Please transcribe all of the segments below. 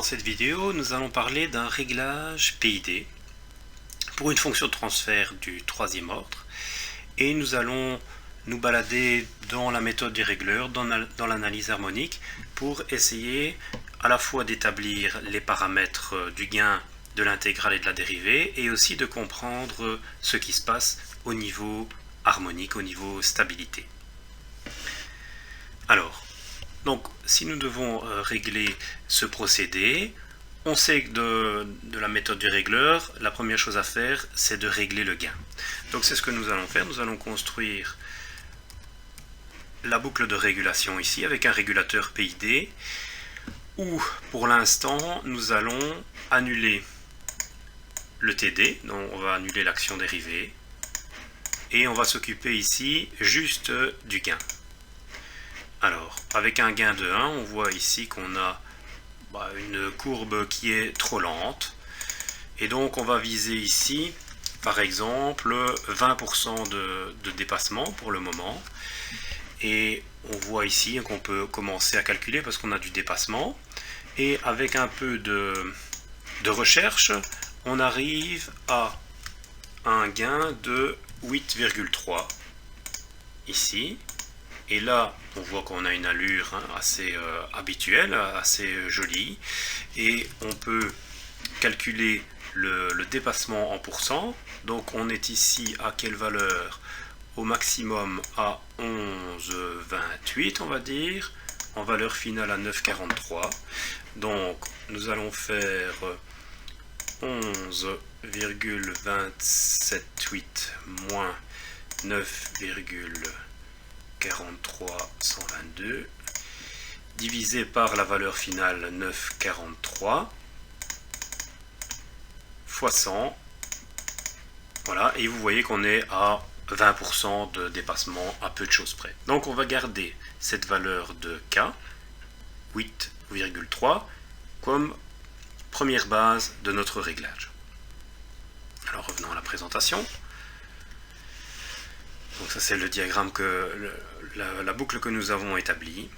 Dans cette vidéo, nous allons parler d'un réglage PID pour une fonction de transfert du troisième ordre et nous allons nous balader dans la méthode du régleur, dans l'analyse harmonique pour essayer à la fois d'établir les paramètres du gain, de l'intégrale et de la dérivée et aussi de comprendre ce qui se passe au niveau harmonique, au niveau stabilité. Alors, donc, si nous devons régler ce procédé, on sait que de la méthode du régleur, la première chose à faire, c'est de régler le gain. Donc c'est ce que nous allons faire. Nous allons construire la boucle de régulation ici avec un régulateur PID où, pour l'instant, nous allons annuler le TD, donc on va annuler l'action dérivée, et on va s'occuper ici juste du gain. Alors, avec un gain de 1, on voit ici qu'on a une courbe qui est trop lente. Et donc, on va viser ici, par exemple, 20% de dépassement pour le moment. Et on voit ici qu'on peut commencer à calculer parce qu'on a du dépassement. Et avec un peu de recherche, on arrive à un gain de 8,3 ici. Et là, on voit qu'on a une allure assez habituelle, assez jolie. Et on peut calculer le dépassement en pourcents. Donc on est ici à quelle valeur? Au maximum à 11,28 on va dire. En valeur finale à 9,43. Donc nous allons faire 11,278 moins 9,43122 divisé par la valeur finale 9,43 fois 100. Voilà, et vous voyez qu'on est à 20% de dépassement à peu de choses près. Donc on va garder cette valeur de K, 8,3, comme première base de notre réglage. Alors revenons à la présentation. Donc ça c'est le diagramme la boucle que nous avons établie.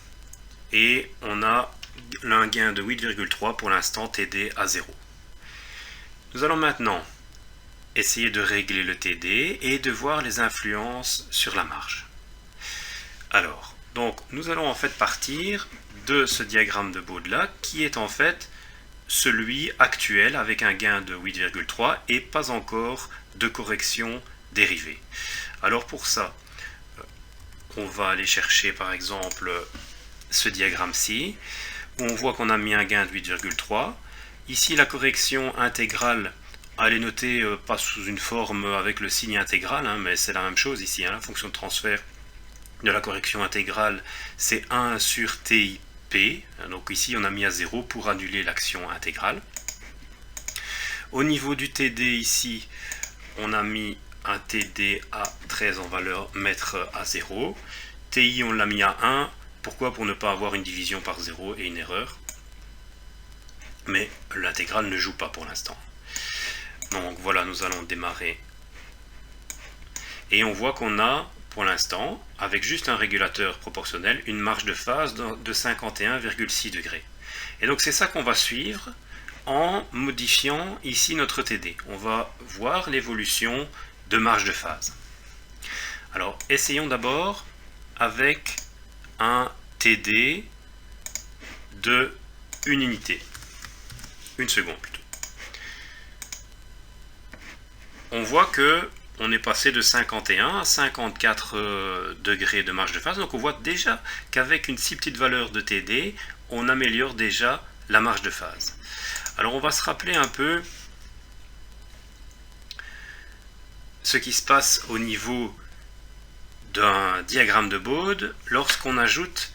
Et on a un gain de 8,3 pour l'instant TD à 0. Nous allons maintenant essayer de régler le TD et de voir les influences sur la marge. Alors, donc nous allons en fait partir de ce diagramme de Bode-là qui est en fait celui actuel avec un gain de 8,3 et pas encore de correction dérivée. Alors pour ça, on va aller chercher par exemple ce diagramme-ci, où on voit qu'on a mis un gain de 8,3. Ici la correction intégrale, elle est notée pas sous une forme avec le signe intégral, mais c'est la même chose ici, la fonction de transfert de la correction intégrale, c'est 1 sur TIP, donc ici on a mis à 0 pour annuler l'action intégrale. Au niveau du TD ici, on a mis un TD à 13 en valeur mètre à 0. TI on l'a mis à 1. Pourquoi? Pour ne pas avoir une division par 0 et une erreur. Mais l'intégrale ne joue pas pour l'instant. Donc voilà, nous allons démarrer. Et on voit qu'on a, pour l'instant, avec juste un régulateur proportionnel, une marge de phase de 51,6 degrés. Et donc c'est ça qu'on va suivre en modifiant ici notre TD. On va voir l'évolution de marge de phase. Alors, essayons d'abord avec un TD de une unité. Une seconde plutôt. On voit que on est passé de 51 à 54 degrés de marge de phase. Donc on voit déjà qu'avec une si petite valeur de TD, on améliore déjà la marge de phase. Alors on va se rappeler un peu ce qui se passe au niveau d'un diagramme de Bode lorsqu'on ajoute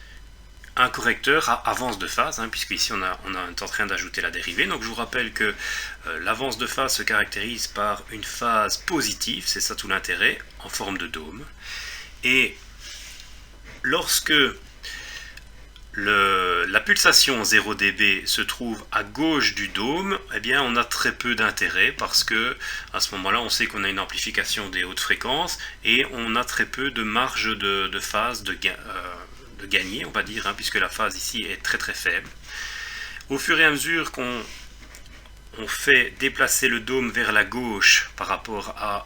un correcteur à avance de phase, puisqu'ici on est en train d'ajouter la dérivée. Donc je vous rappelle que l'avance de phase se caractérise par une phase positive, c'est ça tout l'intérêt, en forme de dôme. Et lorsque la pulsation 0 dB se trouve à gauche du dôme, eh bien on a très peu d'intérêt parce que à ce moment-là on sait qu'on a une amplification des hautes fréquences et on a très peu de marge de phase de gagner, on va dire, puisque la phase ici est très très faible. Au fur et à mesure qu'on fait déplacer le dôme vers la gauche par rapport à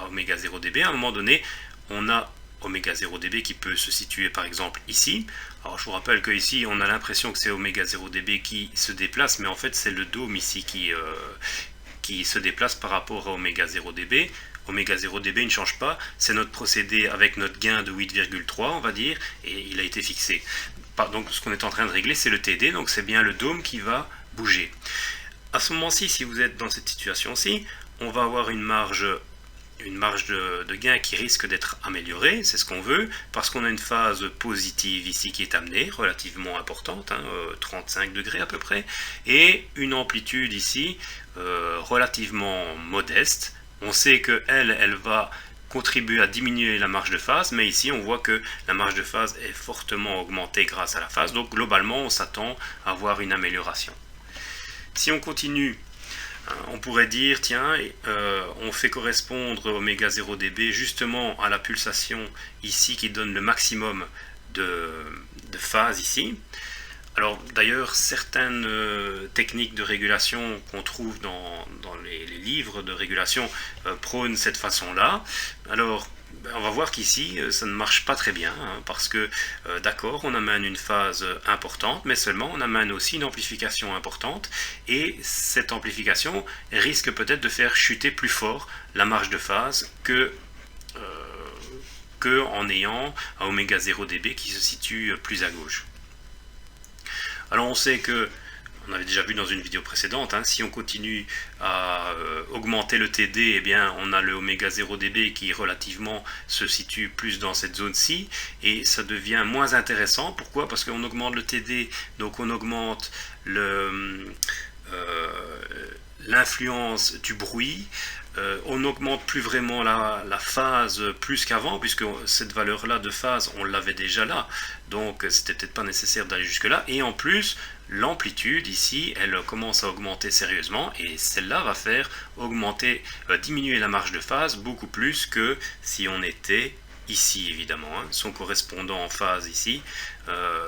oméga 0 dB, à un moment donné, on a oméga 0 dB qui peut se situer par exemple ici. Alors je vous rappelle que ici on a l'impression que c'est oméga 0 dB qui se déplace, mais en fait c'est le dôme ici qui se déplace par rapport à oméga 0 dB. Oméga 0 dB ne change pas, c'est notre procédé avec notre gain de 8,3 on va dire, et il a été fixé. Donc ce qu'on est en train de régler c'est le TD, donc c'est bien le dôme qui va bouger. À ce moment-ci, si vous êtes dans cette situation-ci, on va avoir une marge de gain qui risque d'être améliorée, c'est ce qu'on veut, parce qu'on a une phase positive ici qui est amenée, relativement importante, 35 degrés à peu près, et une amplitude ici relativement modeste. On sait qu'elle va contribuer à diminuer la marge de phase, mais ici on voit que la marge de phase est fortement augmentée grâce à la phase, donc globalement on s'attend à avoir une amélioration. Si on continue, on pourrait dire, tiens, on fait correspondre oméga 0 dB justement à la pulsation ici qui donne le maximum de phase ici. Alors d'ailleurs, certaines techniques de régulation qu'on trouve dans les livres de régulation prônent cette façon-là. Alors, on va voir qu'ici, ça ne marche pas très bien, parce que, d'accord, on amène une phase importante, mais seulement on amène aussi une amplification importante, et cette amplification risque peut-être de faire chuter plus fort la marge de phase que en ayant un oméga 0 dB qui se situe plus à gauche. Alors on sait que, on avait déjà vu dans une vidéo précédente, si on continue à augmenter le TD, eh bien on a le oméga 0 dB qui relativement se situe plus dans cette zone-ci, et ça devient moins intéressant. Pourquoi? Parce qu'on augmente le TD, donc on augmente l'influence du bruit, on n'augmente plus vraiment la phase plus qu'avant, puisque cette valeur-là de phase, on l'avait déjà là, donc c'était peut-être pas nécessaire d'aller jusque-là, et en plus, l'amplitude ici, elle commence à augmenter sérieusement, et celle-là va faire diminuer la marge de phase beaucoup plus que si on était ici, évidemment, son correspondant en phase ici,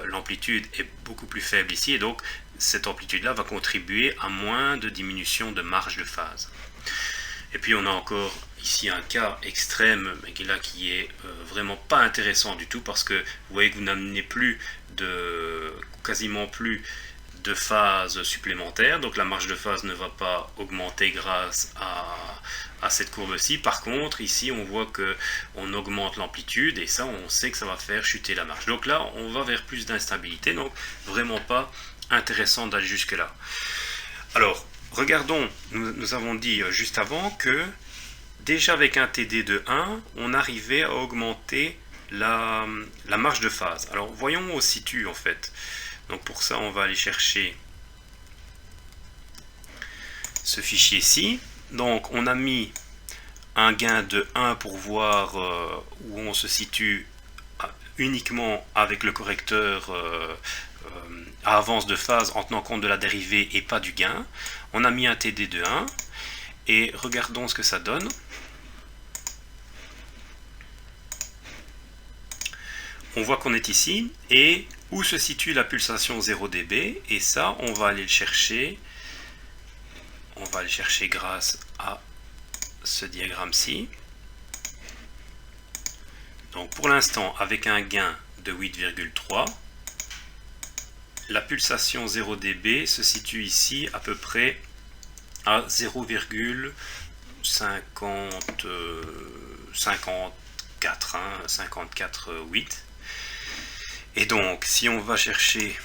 l'amplitude est beaucoup plus faible ici, et donc cette amplitude-là va contribuer à moins de diminution de marge de phase. Et puis on a encore ici un cas extrême, mais qui est vraiment pas intéressant du tout, parce que vous voyez que vous n'amenez quasiment plus de phase supplémentaire, donc la marge de phase ne va pas augmenter grâce à cette courbe-ci. Par contre, ici on voit que on augmente l'amplitude, et ça on sait que ça va faire chuter la marge. Donc là on va vers plus d'instabilité, donc vraiment pas intéressant d'aller jusque là. Alors regardons, nous avons dit juste avant que déjà avec un TD de 1, on arrivait à augmenter la marge de phase. Alors voyons où on se situe en fait. Donc pour ça, on va aller chercher ce fichier-ci. Donc on a mis un gain de 1 pour voir où on se situe uniquement avec le correcteur à avance de phase en tenant compte de la dérivée et pas du gain. On a mis un TD de 1 et regardons ce que ça donne. On voit qu'on est ici, et où se situe la pulsation 0 dB, et ça on va aller le chercher. On va aller chercher grâce à ce diagramme-ci. Donc pour l'instant, avec un gain de 8,3, la pulsation 0 dB se situe ici à peu près à 0,54,8. Et donc, si on va chercher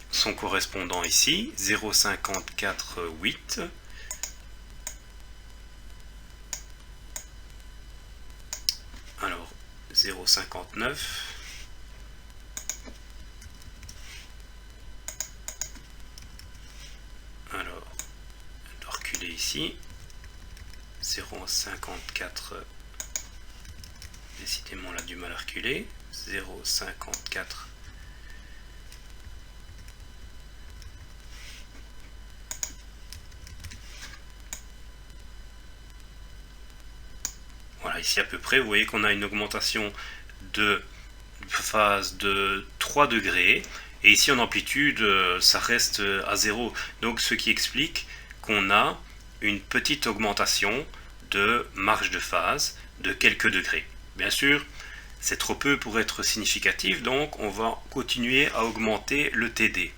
son correspondant ici, 0,54,8, alors 0,59, alors on doit reculer ici, 0,54, décidément on a du mal à reculer, 0,54, voilà, ici à peu près, vous voyez qu'on a une augmentation de phase de 3 degrés, Et ici en amplitude, ça reste à 0. Donc ce qui explique qu'on a une petite augmentation de marge de phase de quelques degrés. Bien sûr, c'est trop peu pour être significatif, donc on va continuer à augmenter le TD.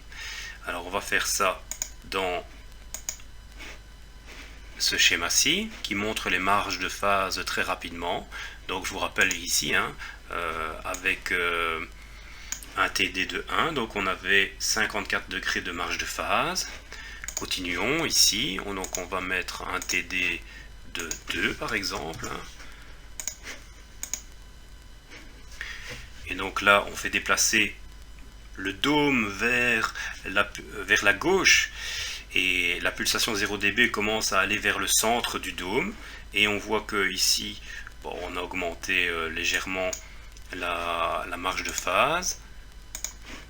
Alors on va faire ça dans ce schéma-ci qui montre les marges de phase très rapidement. Donc je vous rappelle ici, avec un TD de 1, donc on avait 54 degrés de marge de phase. Continuons ici, donc on va mettre un TD de 2 par exemple. Et donc là, on fait déplacer le dôme vers la gauche et la pulsation 0 dB commence à aller vers le centre du dôme. Et on voit que ici, bon, on a augmenté légèrement la marge de phase.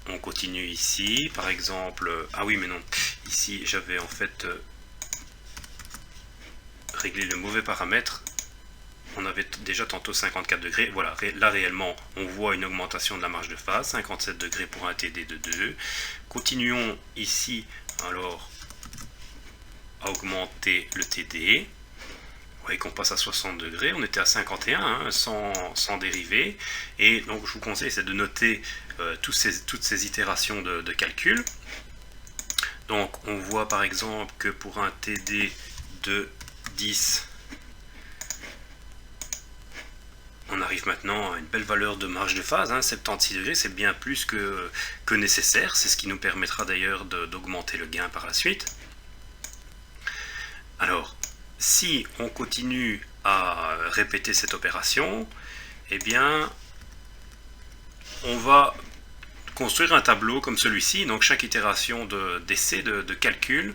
On continue ici, par exemple. Ah oui, mais non. Ici, j'avais en fait réglé le mauvais paramètre. On avait déjà tantôt 54 degrés. Voilà, là réellement, on voit une augmentation de la marge de phase, 57 degrés pour un TD de 2. Continuons ici, alors, à augmenter le TD. Vous voyez qu'on passe à 60 degrés. On était à 51, sans dérivé. Et donc, je vous conseille, c'est de noter toutes ces itérations de calcul. Donc, on voit par exemple que pour un TD de 10, on arrive maintenant à une belle valeur de marge de phase, 76 degrés, c'est bien plus que nécessaire, c'est ce qui nous permettra d'ailleurs d'augmenter le gain par la suite. Alors, si on continue à répéter cette opération, eh bien, on va construire un tableau comme celui-ci, donc chaque itération d'essai, de calcul,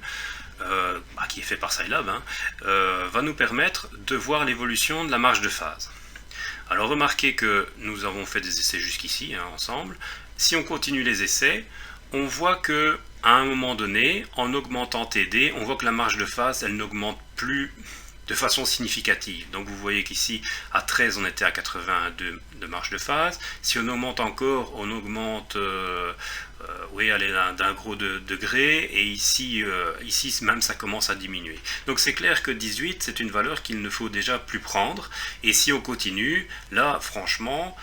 qui est fait par Scilab, va nous permettre de voir l'évolution de la marge de phase. Alors remarquez que nous avons fait des essais jusqu'ici, ensemble. Si on continue les essais, on voit que à un moment donné, en augmentant TD, on voit que la marge de phase, elle n'augmente plus de façon significative. Donc vous voyez qu'ici, à 13, on était à 82 de marge de phase. Si on augmente encore, on augmente d'un gros degré, et ici même ça commence à diminuer. Donc c'est clair que 18, c'est une valeur qu'il ne faut déjà plus prendre. Et si on continue, là, franchement,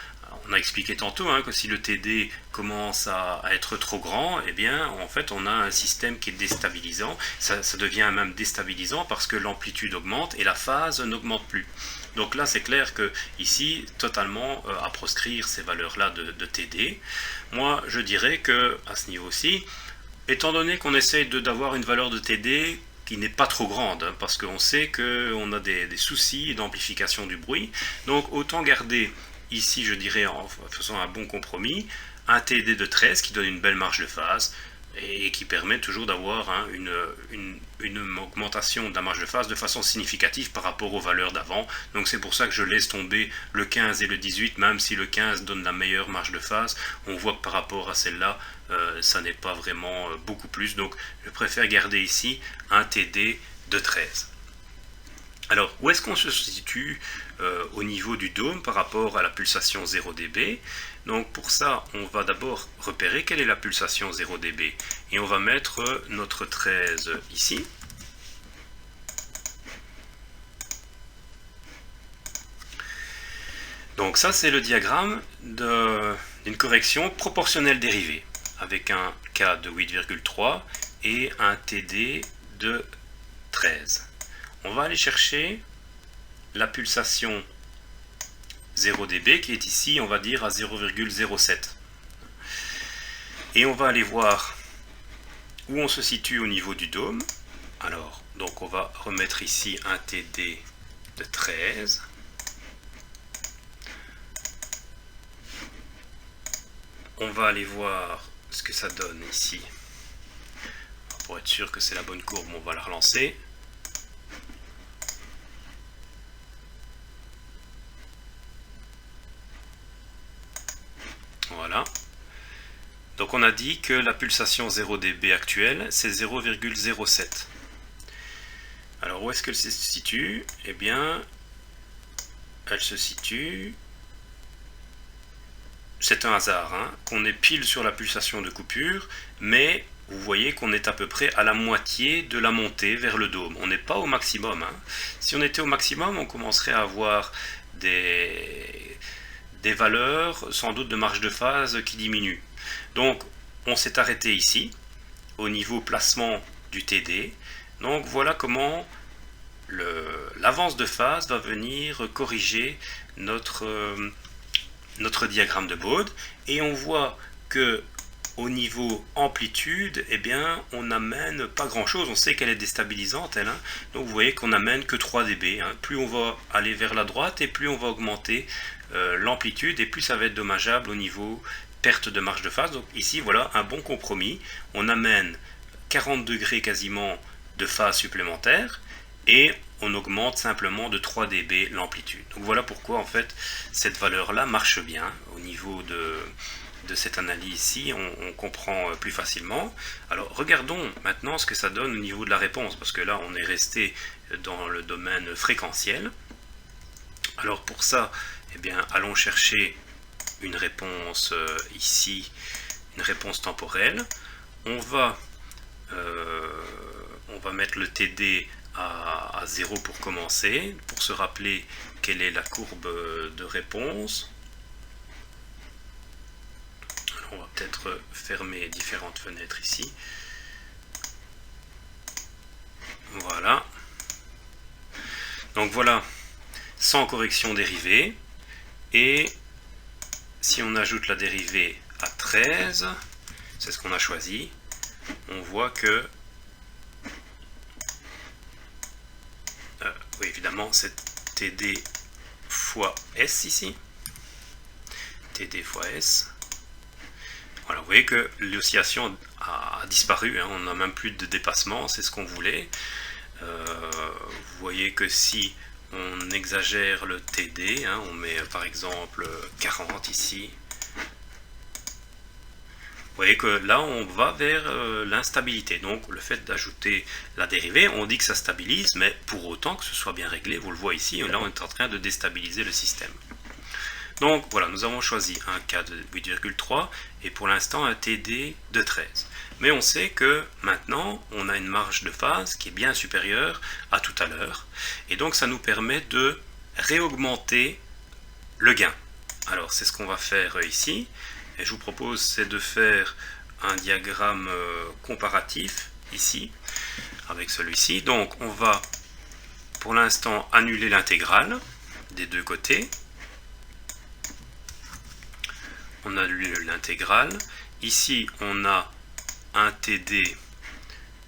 on a expliqué tantôt que si le TD commence à être trop grand, eh bien, en fait, on a un système qui est déstabilisant. Ça devient même déstabilisant parce que l'amplitude augmente et la phase n'augmente plus. Donc là, c'est clair que ici, totalement à proscrire ces valeurs-là de TD. Moi, je dirais que à ce niveau-ci, étant donné qu'on essaye d'avoir une valeur de TD qui n'est pas trop grande, parce qu'on sait qu'on a des soucis d'amplification du bruit, donc autant garder ici, je dirais, en faisant un bon compromis, un TD de 13 qui donne une belle marge de phase et qui permet toujours d'avoir une augmentation de la marge de phase de façon significative par rapport aux valeurs d'avant. Donc c'est pour ça que je laisse tomber le 15 et le 18, même si le 15 donne la meilleure marge de phase. On voit que par rapport à celle-là, ça n'est pas vraiment beaucoup plus. Donc je préfère garder ici un TD de 13. Alors, où est-ce qu'on se situe au niveau du dôme par rapport à la pulsation 0 dB? Donc pour ça, on va d'abord repérer quelle est la pulsation 0 dB. Et on va mettre notre 13 ici. Donc ça, c'est le diagramme d'une correction proportionnelle dérivée, avec un K de 8,3 et un TD de 13. On va aller chercher la pulsation 0 dB qui est ici, on va dire, à 0,07. Et on va aller voir où on se situe au niveau du dôme. Alors, donc on va remettre ici un TD de 13. On va aller voir ce que ça donne ici. Pour être sûr que c'est la bonne courbe, on va la relancer. Voilà. Donc on a dit que la pulsation 0 dB actuelle, c'est 0,07. Alors où est-ce qu'elle se situe? Eh bien, elle se situe c'est un hasard, hein, qu'on est pile sur la pulsation de coupure, mais vous voyez qu'on est à peu près à la moitié de la montée vers le dôme. On n'est pas au maximum, hein. Si on était au maximum, on commencerait à avoir des valeurs sans doute de marge de phase qui diminuent. Donc on s'est arrêté ici, au niveau placement du TD. Donc voilà comment l'avance de phase va venir corriger notre diagramme de Bode, et on voit que au niveau amplitude, eh bien, on n'amène pas grand chose. On sait qu'elle est déstabilisante, elle, hein. Donc vous voyez qu'on n'amène que 3 dB, hein. Plus on va aller vers la droite et plus on va augmenter l'amplitude, et plus ça va être dommageable au niveau perte de marge de phase. Donc ici, voilà un bon compromis. On amène 40 degrés quasiment de phase supplémentaire, et on augmente simplement de 3 dB l'amplitude. Donc voilà pourquoi en fait cette valeur là marche bien au niveau de cette analyse ici, on comprend plus facilement. Alors regardons maintenant ce que ça donne au niveau de la réponse, parce que là on est resté dans le domaine fréquentiel. Alors pour ça, eh bien, allons chercher une réponse ici, une réponse temporelle. On va mettre le TD à 0 pour commencer, pour se rappeler quelle est la courbe de réponse. Alors on va peut-être fermer différentes fenêtres ici. Voilà. Donc voilà, sans correction dérivée. Et si on ajoute la dérivée à 13, c'est ce qu'on a choisi, on voit que oui, évidemment, c'est TD fois S ici. TD fois S. Voilà, vous voyez que l'oscillation a disparu, hein, on n'a même plus de dépassement, c'est ce qu'on voulait. Vous voyez que si on exagère le TD, hein, on met par exemple 40 ici, vous voyez que là on va vers l'instabilité. Donc le fait d'ajouter la dérivée, on dit que ça stabilise, mais pour autant que ce soit bien réglé, vous le voyez ici, là on est en train de déstabiliser le système. Donc voilà, nous avons choisi un cas de 8,3 et pour l'instant un TD de 13. Mais on sait que maintenant on a une marge de phase qui est bien supérieure à tout à l'heure, et donc ça nous permet de réaugmenter le gain. Alors c'est ce qu'on va faire ici. Et je vous propose, c'est de faire un diagramme comparatif ici, avec celui-ci. Donc on va pour l'instant annuler l'intégrale des deux côtés. On annule l'intégrale. Ici on a un TD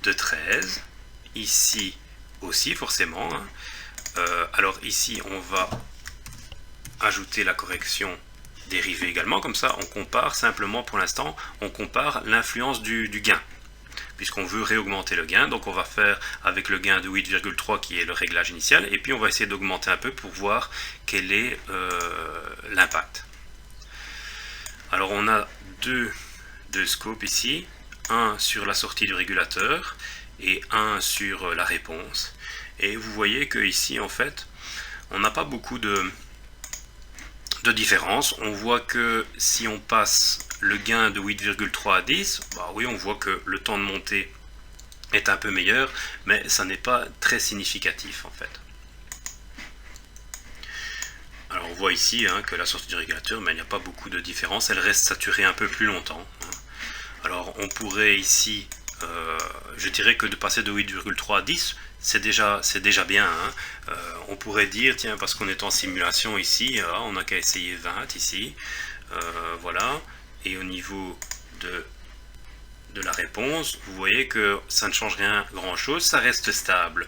de 13. Ici aussi forcément, hein. Alors ici on va ajouter la correction dérivée également, comme ça on compare simplement, pour l'instant on compare l'influence du gain, puisqu'on veut réaugmenter le gain. Donc on va faire avec le gain de 8,3 qui est le réglage initial, et puis on va essayer d'augmenter un peu pour voir quel est l'impact. Alors on a deux scopes ici, un sur la sortie du régulateur et un sur la réponse, et vous voyez que ici en fait on n'a pas beaucoup de différence. On voit que si on passe le gain de 8,3 à 10, bah oui, on voit que le temps de montée est un peu meilleur, mais ça n'est pas très significatif en fait. Alors on voit ici hein, que la sortie du régulateur, mais il n'y a pas beaucoup de différence, elle reste saturée un peu plus longtemps, hein. Alors on pourrait ici, je dirais que de passer de 8,3 à 10, c'est déjà bien, hein. On pourrait dire, tiens, parce qu'on est en simulation ici, on n'a qu'à essayer 20 ici, voilà, et au niveau de la réponse, vous voyez que ça ne change rien grand chose, ça reste stable.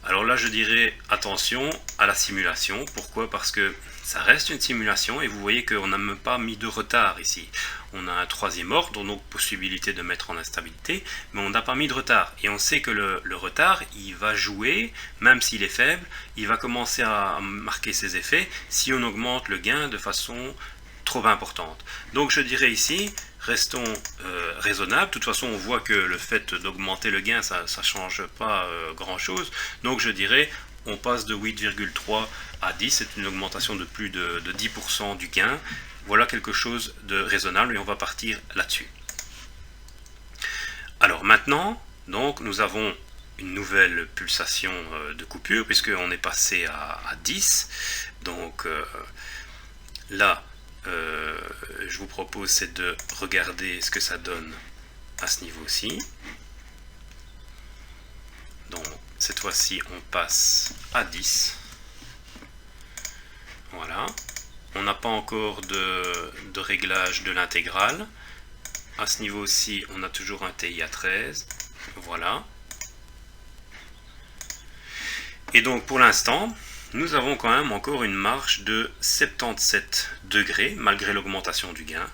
Alors là je dirais attention à la simulation. Pourquoi? Parce que ça reste une simulation et vous voyez qu'on n'a même pas mis de retard ici. On a un troisième ordre, donc possibilité de mettre en instabilité, mais on n'a pas mis de retard. Et on sait que le retard, il va jouer, même s'il est faible, il va commencer à marquer ses effets si on augmente le gain de façon trop importante. Donc je dirais ici, restons raisonnables. De toute façon on voit que le fait d'augmenter le gain ça ne change pas grand chose, donc je dirais on passe de 8,3 à 10, c'est une augmentation de plus de 10% du gain, voilà quelque chose de raisonnable et on va partir là-dessus. Alors maintenant, donc, nous avons une nouvelle pulsation de coupure puisqu'on est passé à 10. Donc là, je vous propose c'est de regarder ce que ça donne à ce niveau-ci. Donc cette fois-ci on passe à 10. Voilà. On n'a pas encore de réglage de l'intégrale. À ce niveau-ci, on a toujours un TI à 13. Voilà. Et donc pour l'instant, nous avons quand même encore une marge de 77 degrés malgré l'augmentation du gain.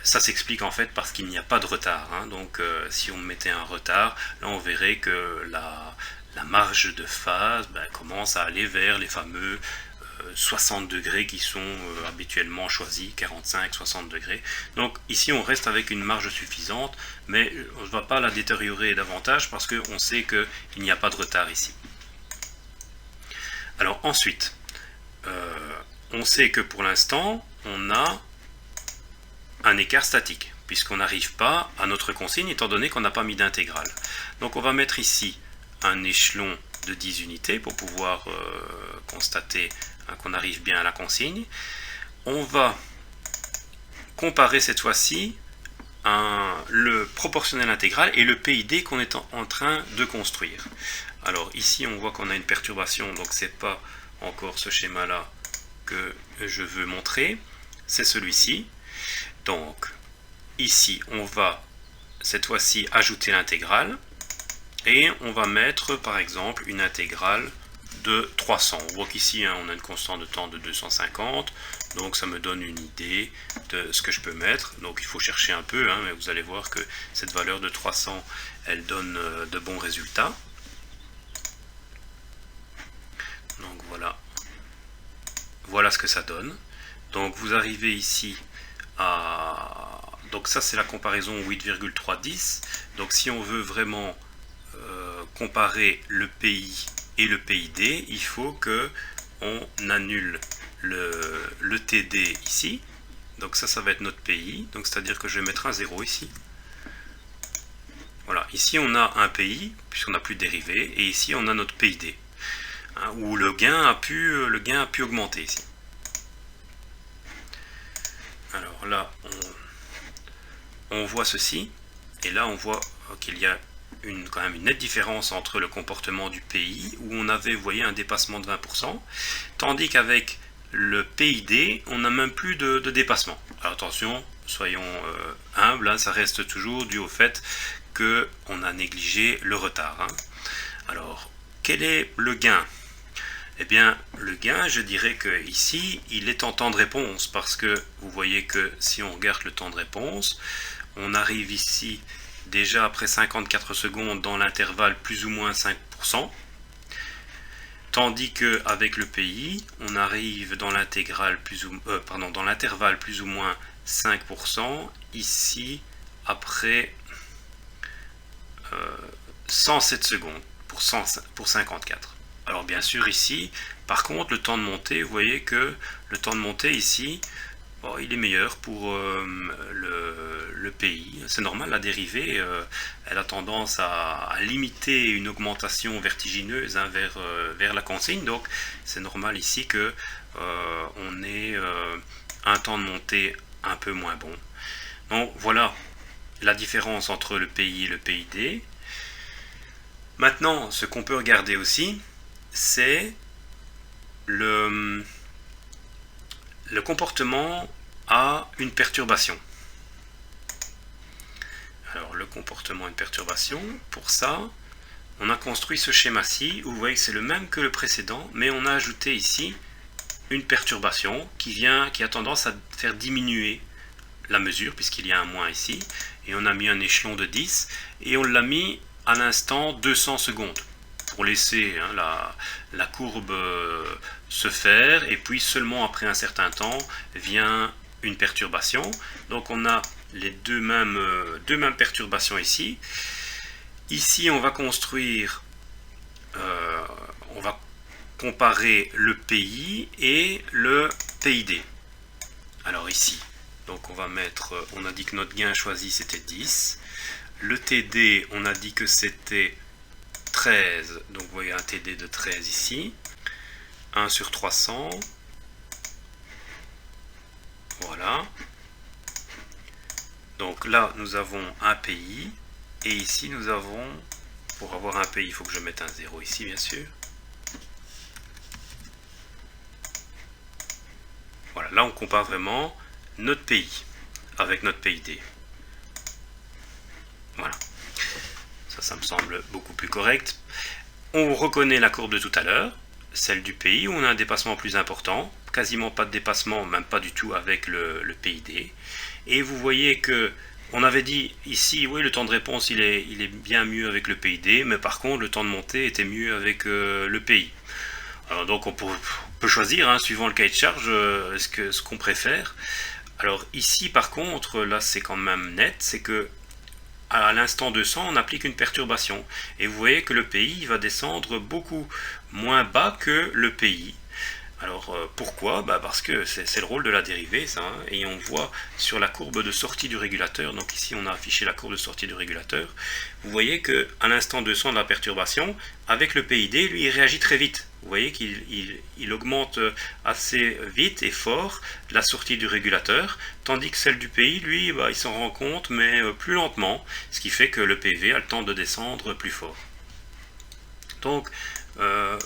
Ça s'explique en fait parce qu'il n'y a pas de retard. Hein. Donc si on mettait un retard, là on verrait que la marge de phase commence à aller vers les fameux 60 degrés qui sont habituellement choisis, 45-60 degrés. Donc ici on reste avec une marge suffisante, mais on ne va pas la détériorer davantage parce qu'on sait qu'il n'y a pas de retard ici. Alors ensuite, on sait que pour l'instant, on a un écart statique, puisqu'on n'arrive pas à notre consigne, étant donné qu'on n'a pas mis d'intégrale. Donc on va mettre ici un échelon de 10 unités pour pouvoir constater qu'on arrive bien à la consigne. On va comparer cette fois-ci le proportionnel intégral et le PID qu'on est en train de construire. Alors ici on voit qu'on a une perturbation, donc c'est pas encore ce schéma là que je veux montrer, c'est celui-ci. Donc ici on va cette fois-ci ajouter l'intégrale et on va mettre par exemple une intégrale de 300. On voit qu'ici on a une constante de temps de 250, donc ça me donne une idée de ce que je peux mettre. Donc il faut chercher un peu, mais vous allez voir que cette valeur de 300 elle donne de bons résultats. Donc voilà ce que ça donne. Donc vous arrivez ici à... Donc ça c'est la comparaison 8,310. Donc si on veut vraiment comparer le PI et le PID, il faut que on annule le TD ici. Donc ça va être notre PI. Donc c'est-à-dire que je vais mettre un 0 ici. Voilà, ici on a un PI puisqu'on n'a plus de dérivée, et ici on a notre PID. Où le gain a pu augmenter ici. Alors là, on voit ceci, et là on voit qu'il y a quand même une nette différence entre le comportement du PI, où on avait, vous voyez, un dépassement de 20%, tandis qu'avec le PID, on n'a même plus de dépassement. Alors attention, soyons humbles, ça reste toujours dû au fait qu'on a négligé le retard. Alors, quel est le gain ? Eh bien, le gain, je dirais que ici, il est en temps de réponse, parce que vous voyez que si on regarde le temps de réponse, on arrive ici déjà après 54 secondes dans l'intervalle plus ou moins 5%, tandis qu'avec le PI, on arrive dans l'intervalle plus ou moins 5%, ici après 107 secondes pour 54. Alors bien sûr ici, par contre, le temps de montée, vous voyez que le temps de montée ici, il est meilleur pour le PI. C'est normal, la dérivée, elle a tendance à limiter une augmentation vertigineuse vers la consigne. Donc c'est normal ici que on ait un temps de montée un peu moins bon. Donc voilà la différence entre le PI et le PID. Maintenant, ce qu'on peut regarder aussi, c'est le comportement à une perturbation. Alors le comportement à une perturbation, pour ça, on a construit ce schéma-ci, où vous voyez que c'est le même que le précédent, mais on a ajouté ici une perturbation qui a tendance à faire diminuer la mesure, puisqu'il y a un moins ici, et on a mis un échelon de 10, et on l'a mis à l'instant 200 secondes, pour laisser la courbe se faire, et puis seulement après un certain temps vient une perturbation. Donc on a les deux mêmes perturbations ici. Ici on va construire, on va comparer le PI et le PID. Alors ici, donc on a dit que notre gain choisi c'était 10. Le TD, on a dit que c'était 13, donc vous voyez un TD de 13 ici. 1 sur 300. Voilà. Donc là, nous avons un pays. Et ici, nous avons, pour avoir un pays, il faut que je mette un 0 ici, bien sûr. Voilà, là, on compare vraiment notre pays avec notre PID. Voilà. Ça me semble beaucoup plus correct. On reconnaît la courbe de tout à l'heure, celle du pays, où on a un dépassement plus important. Quasiment pas de dépassement, même pas du tout avec le PID. Et vous voyez que on avait dit ici, oui, le temps de réponse il est bien mieux avec le PID, mais par contre le temps de montée était mieux avec le pays. Alors donc on peut choisir, hein, suivant le cahier de charge, ce qu'on préfère. Alors ici par contre, là c'est quand même net, c'est que à l'instant 200, on applique une perturbation. Et vous voyez que le pays va descendre beaucoup moins bas que le pays. Alors pourquoi? Parce que c'est le rôle de la dérivée, ça, hein, et on voit sur la courbe de sortie du régulateur, donc ici on a affiché la courbe de sortie du régulateur, vous voyez qu'à l'instant 200 de la perturbation, avec le PID, lui il réagit très vite. Vous voyez qu'il augmente assez vite et fort la sortie du régulateur, tandis que celle du pays, lui, il s'en rend compte, mais plus lentement, ce qui fait que le PV a le temps de descendre plus fort. Donc,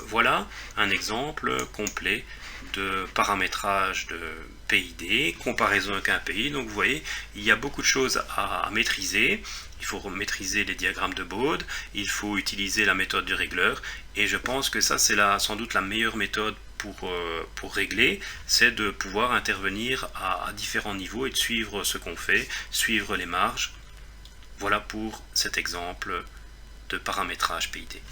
voilà un exemple complet de paramétrage de PID, comparaison avec un pays. Donc vous voyez, il y a beaucoup de choses à maîtriser. Il faut maîtriser les diagrammes de Bode, il faut utiliser la méthode du régleur, et je pense que ça c'est sans doute la meilleure méthode pour régler, c'est de pouvoir intervenir à différents niveaux et de suivre ce qu'on fait, suivre les marges. Voilà pour cet exemple de paramétrage PID.